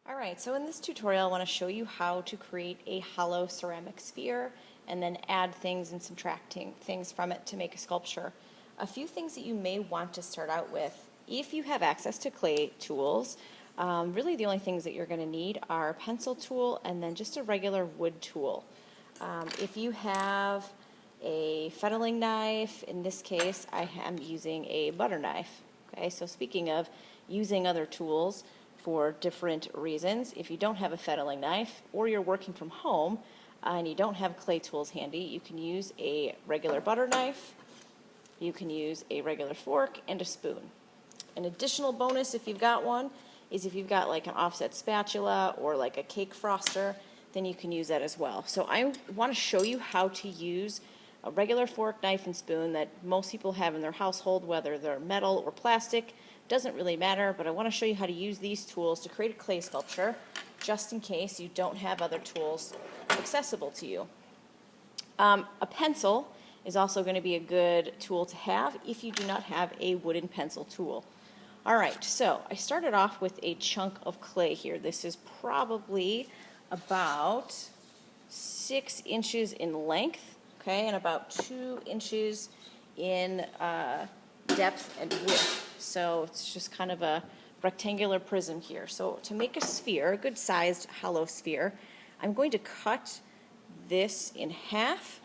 Alright, so in this tutorial I want to show you how to create a hollow ceramic sphere and then add things and subtracting things from it to make a sculpture. A few things that you may want to start out with. If you have access to clay tools, really the only things that you're going to need are a pencil tool and then just a regular wood tool. If you have a fettling knife, in this case I am using a butter knife. Okay, so speaking of using other tools for different reasons, if you don't have a fettling knife or you're working from home and you don't have clay tools handy, you can use a regular butter knife, you can use a regular fork and a spoon. An additional bonus, if you've got one, is if you've got like an offset spatula or like a cake froster, then you can use that as well. So I want to show you how to use a regular fork, knife, and spoon that most people have in their household, whether they're metal or plastic. Doesn't really matter, but I want to show you how to use these tools to create a clay sculpture, just in case you don't have other tools accessible to you. A pencil is also going to be a good tool to have if you do not have a wooden pencil tool. Alright, so I started off with a chunk of clay here. This is probably about 6 inches in length, okay, and about 2 inches in depth and width. So it's just kind of a rectangular prism here. So to make a sphere, a good sized hollow sphere, I'm going to cut this in half.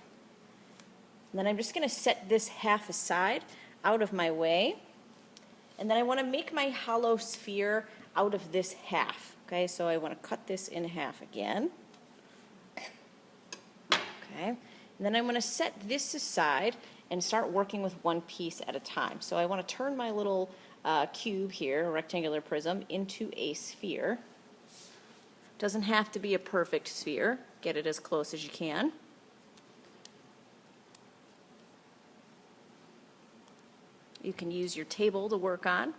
And then I'm just going to set this half aside out of my way. And then I want to make my hollow sphere out of this half. Okay, so I want to cut this in half again. Okay, and then I'm going to set this aside and start working with one piece at a time. So I want to turn my little cube here, a rectangular prism, into a sphere. Doesn't have to be a perfect sphere. Get it as close as you can. You can use your table to work on.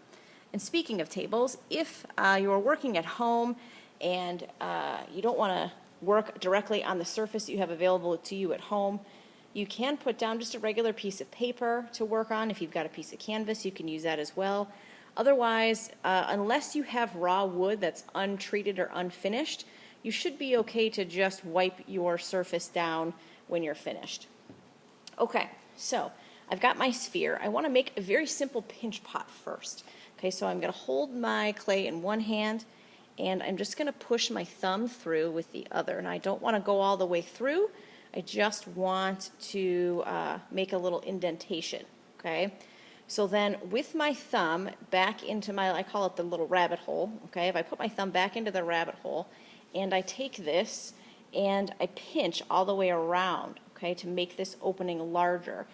And speaking of tables, if you're working at home and you don't want to work directly on the surface you have available to you at home, you can put down just a regular piece of paper to work on. If you've got a piece of canvas, you can use that as well. Otherwise, unless you have raw wood that's untreated or unfinished, you should be okay to just wipe your surface down when you're finished. Okay, so I've got my sphere. I want to make a very simple pinch pot first. Okay, so I'm going to hold my clay in one hand, and I'm just going to push my thumb through with the other. And I don't want to go all the way through. I just want to make a little indentation, okay? So then with my thumb back into my, I call it the little rabbit hole, okay? If I put my thumb back into the rabbit hole and I take this and I pinch all the way around, okay, to make this opening larger.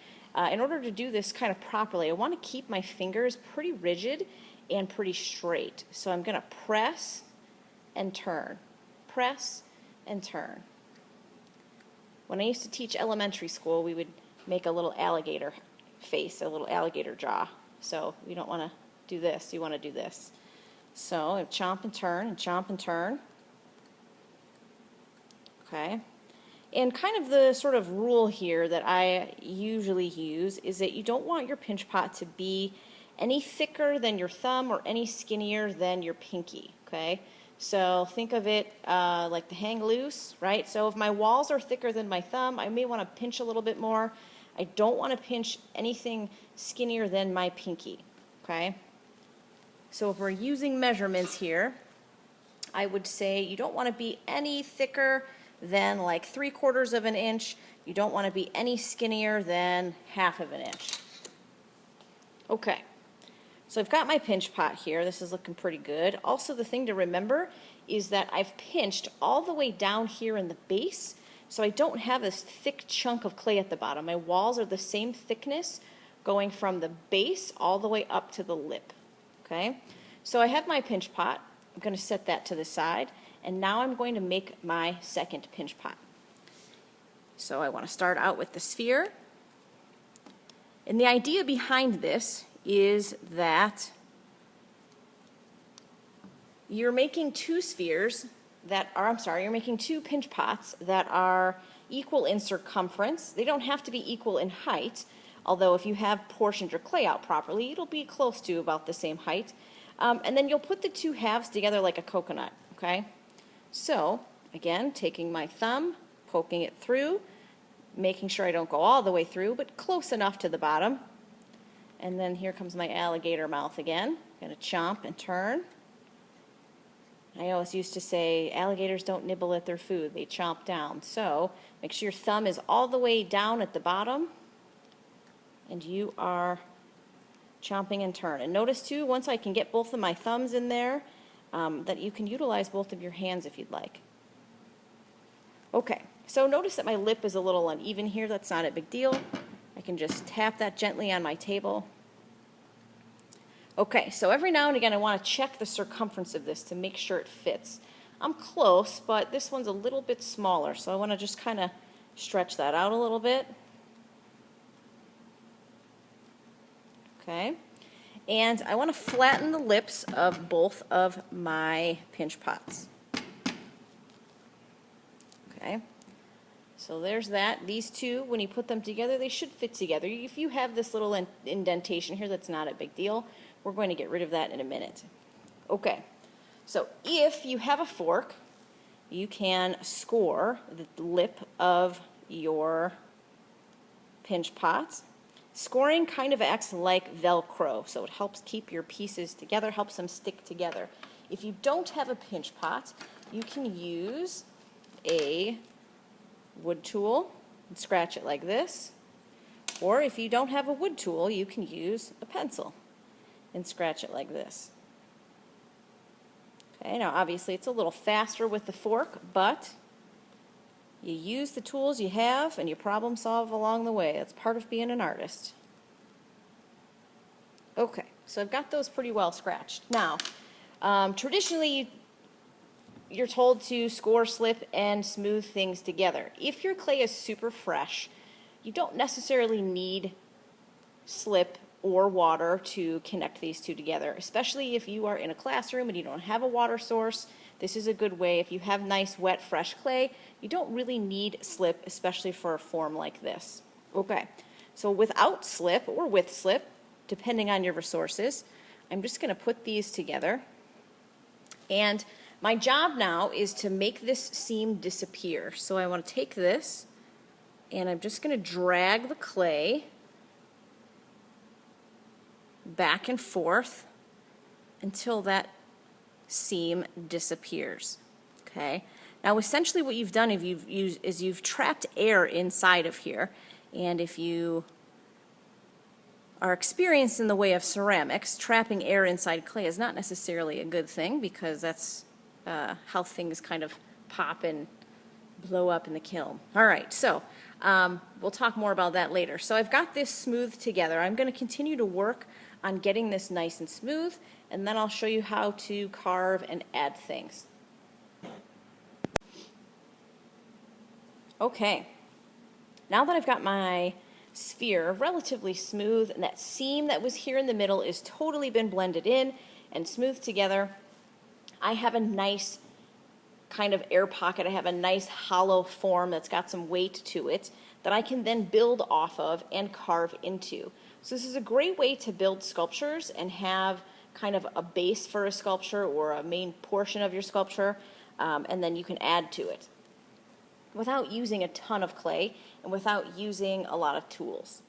In order to do this kind of properly, I want to keep my fingers pretty rigid and pretty straight. So I'm going to press and turn, press and turn. When I used to teach elementary school, we would make a little alligator face, a little alligator jaw. So you don't want to do this, you want to do this. So I chomp and turn and chomp and turn. Okay. And kind of the sort of rule here that I usually use is that you don't want your pinch pot to be any thicker than your thumb or any skinnier than your pinky, okay? So think of it like the hang loose, right? So if my walls are thicker than my thumb, I may want to pinch a little bit more. I don't want to pinch anything skinnier than my pinky, okay? So if we're using measurements here, I would say you don't want to be any thicker than like 3/4 of an inch. You don't want to be any skinnier than 1/2 of an inch. Okay. So I've got my pinch pot here. This is looking pretty good. Also, the thing to remember is that I've pinched all the way down here in the base, so I don't have this thick chunk of clay at the bottom. My walls are the same thickness going from the base all the way up to the lip. Okay? So I have my pinch pot. I'm going to set that to the side, and now I'm going to make my second pinch pot. So I want to start out with the sphere. And the idea behind this is that you're making two spheres that are, you're making two pinch pots that are equal in circumference. They don't have to be equal in height, although if you have portioned your clay out properly, it'll be close to about the same height. And then you'll put the two halves together like a coconut, okay? So, again, taking my thumb, poking it through, making sure I don't go all the way through, but close enough to the bottom. And then here comes my alligator mouth again. I'm going to chomp and turn. I always used to say alligators don't nibble at their food, they chomp down. So make sure your thumb is all the way down at the bottom and you are chomping and turn. And notice too, once I can get both of my thumbs in there, that you can utilize both of your hands if you'd like. Okay, so notice that my lip is a little uneven here. That's not a big deal. I can just tap that gently on my table. Okay, so every now and again I want to check the circumference of this to make sure it fits. I'm close, but this one's a little bit smaller, so I want to just kind of stretch that out a little bit. Okay, and I want to flatten the lips of both of my pinch pots. Okay, so there's that. These two, when you put them together, they should fit together. If you have this little indentation here, that's not a big deal. We're going to get rid of that in a minute. Okay, so if you have a fork, you can score the lip of your pinch pot. Scoring kind of acts like Velcro, so it helps keep your pieces together, helps them stick together. If you don't have a pinch pot, you can use a wood tool and scratch it like this. Or if you don't have a wood tool, you can use a pencil and scratch it like this. Okay, now obviously it's a little faster with the fork, but you use the tools you have and you problem solve along the way. That's part of being an artist. Okay, so I've got those pretty well scratched. Now, traditionally you're told to score, slip, and smooth things together. If your clay is super fresh, you don't necessarily need slip or water to connect these two together, especially if you are in a classroom and you don't have a water source. This is a good way. If you have nice, wet, fresh clay, you don't really need slip, especially for a form like this. Okay, so without slip or with slip, depending on your resources, I'm just going to put these together. And my job now is to make this seam disappear. So I want to take this and I'm just going to drag the clay back and forth until that seam disappears. Okay. Now essentially what you've done is you've trapped air inside of here, and if you are experienced in the way of ceramics, trapping air inside clay is not necessarily a good thing because that's how things kind of pop and blow up in the kiln. All right, so we'll talk more about that later. So I've got this smooth together. I'm going to continue to work on getting this nice and smooth, and then I'll show you how to carve and add things. Okay, now that I've got my sphere relatively smooth and that seam that was here in the middle is totally been blended in and smoothed together, I have a nice kind of air pocket. I have a nice hollow form that's got some weight to it that I can then build off of and carve into. So this is a great way to build sculptures and have kind of a base for a sculpture or a main portion of your sculpture, and then you can add to it without using a ton of clay and without using a lot of tools.